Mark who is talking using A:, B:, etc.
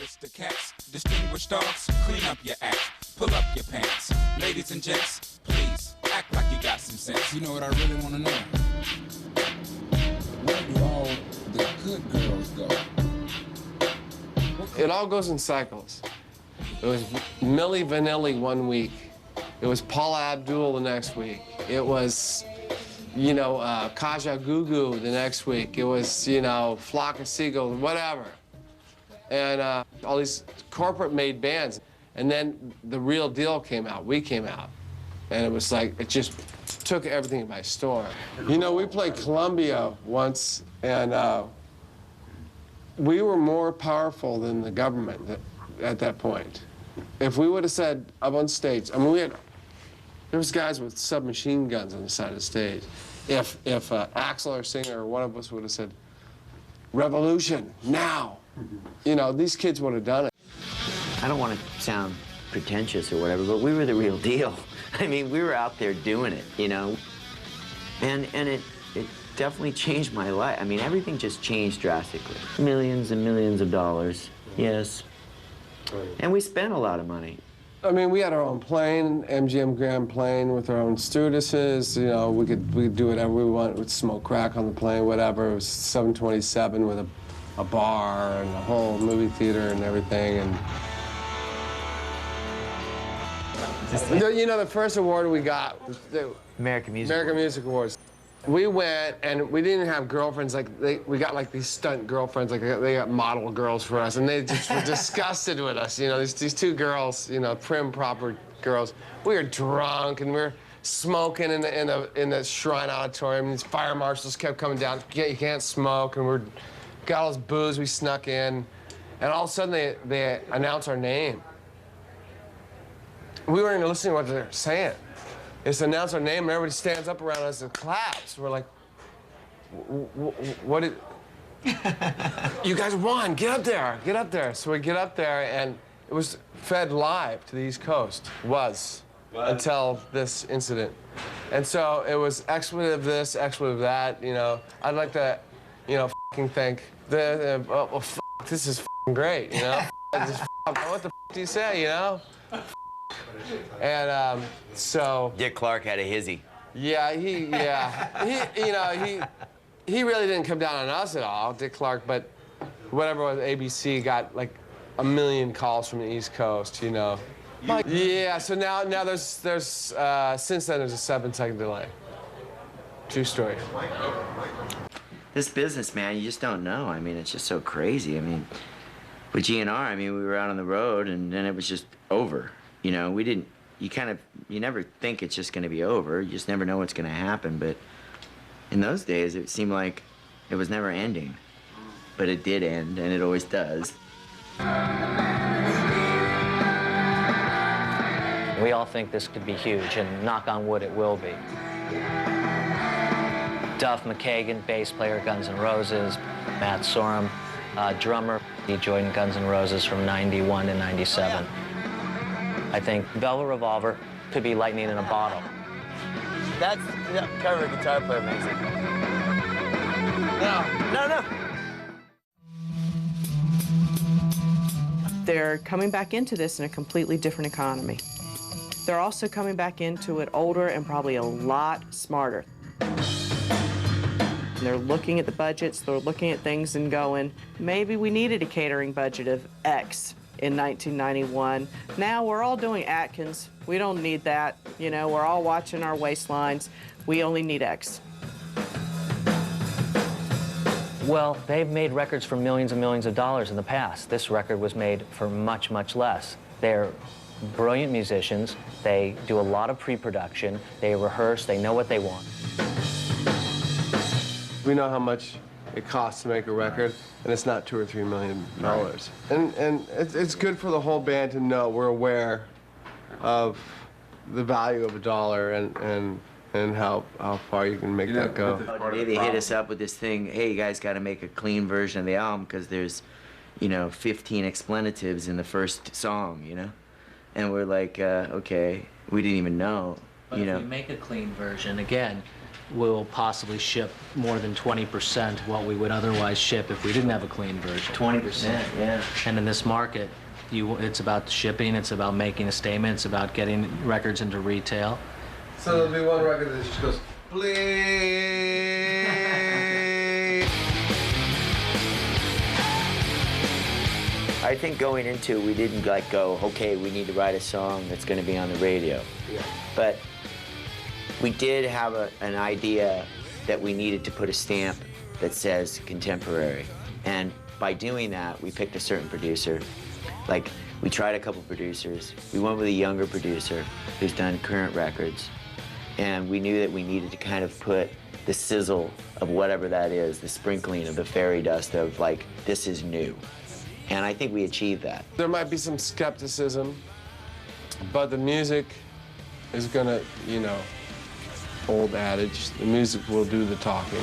A: It's the cats, distinguished dogs, clean up your act, pull up your pants. Ladies and gents, please, act like you got some sense.
B: You know what I really want to know? Where do all the good girls go?
C: It all goes in cycles. It was Milli Vanilli one week. It was Paula Abdul the next week. It was, you know, Kaja Gugu the next week. It was, you know, Flock of Seagulls, whatever. And all these corporate-made bands. And then the real deal came out. We came out. And it was like, it just took everything by storm. You know, we played Columbia once, and we were more powerful than the government at that point. If we would have said up on stage, I mean, there was guys with submachine guns on the side of the stage. If Axl or Singer or one of us would have said, revolution, now, you know, these kids would have done it.
D: I don't want to sound pretentious or whatever, but we were the real deal. I mean, we were out there doing it, you know? And it definitely changed my life. I mean, everything just changed drastically. Millions and millions of dollars, yes. And we spent a lot of money.
C: I mean, we had our own plane, MGM Grand plane with our own stewardesses. You know, we could do whatever we want. We'd smoke crack on the plane, whatever. It was 727 with a bar and a whole movie theater and everything. And you know, the first award we got was the
D: American Music
C: Awards. We went, and we didn't have girlfriends. Like, we got, like, these stunt girlfriends. Like, they got model girls for us, and they just were disgusted with us. You know, these two girls, you know, prim, proper girls. We were drunk, and we were smoking in the Shrine Auditorium. These fire marshals kept coming down. You can't smoke, and we got all this booze. We snuck in, and all of a sudden, they announced our name. We weren't even listening to what they were saying. They just announced our name, and everybody stands up around us and claps. We're like, what did... You guys won, get up there, get up there. So we get up there, and it was fed live to the East Coast, until this incident. And so it was expletive this, expletive that, you know. I'd like to, you know, thank this is great, you know. What the do you say, you know? And so
D: Dick Clark had a hizzy.
C: Yeah, he really didn't come down on us at all, Dick Clark. But whatever it was, ABC got like 1 million calls from the East Coast, you know. Yeah. So now there's since then there's a 7-second delay. True story.
D: This business, man, you just don't know. I mean, it's just so crazy. I mean, with GNR, I mean, we were out on the road, and then it was just over. You know, you never think it's just going to be over. You just never know what's going to happen. But in those days, it seemed like it was never ending. But it did end, and it always does.
E: We all think this could be huge, and knock on wood, it will be. Duff McKagan, bass player, Guns N' Roses. Matt Sorum, drummer. He joined Guns N' Roses from '91 to '97. I think Velvet Revolver could be lightning in a bottle.
D: That's the cover guitar player amazing. No.
F: They're coming back into this in a completely different economy. They're also coming back into it older and probably a lot smarter. They're looking at the budgets, they're looking at things and going, maybe we needed a catering budget of X in 1991. Now we're all doing Atkins. We don't need that. You know, we're all watching our waistlines. We only need X.
E: Well, they've made records for millions and millions of dollars in the past. This record was made for much, much less. They're brilliant musicians. They do a lot of pre-production. They rehearse. They know what they want.
C: We know how much it costs to make a record, and it's not $2 or $3 million.
E: Right.
C: And it's good for the whole band to know we're aware of the value of $1 and how far you can make that go.
D: Today they hit us up with this thing, hey, you guys got to make a clean version of the album because there's, you know, 15 expletives in the first song, you know? And we're like, okay, we didn't even know,
E: But if we make a clean version, again, will possibly ship more than 20% what we would otherwise ship if we didn't have a clean version.
D: 20%, yeah.
E: And in this market, it's about the shipping, it's about making a statement, it's about getting records into retail.
C: So there'll be one record that just goes, please.
D: I think going into it, we didn't like go, okay, we need to write a song that's going to be on the radio.
C: Yeah.
D: But we did have an idea that we needed to put a stamp that says contemporary. And by doing that, we picked a certain producer. Like, we tried a couple producers. We went with a younger producer who's done current records. And we knew that we needed to kind of put the sizzle of whatever that is, the sprinkling of the fairy dust of, like, this is new. And I think we achieved that.
C: There might be some skepticism, but the music is gonna, you know, old adage, the music will do the talking.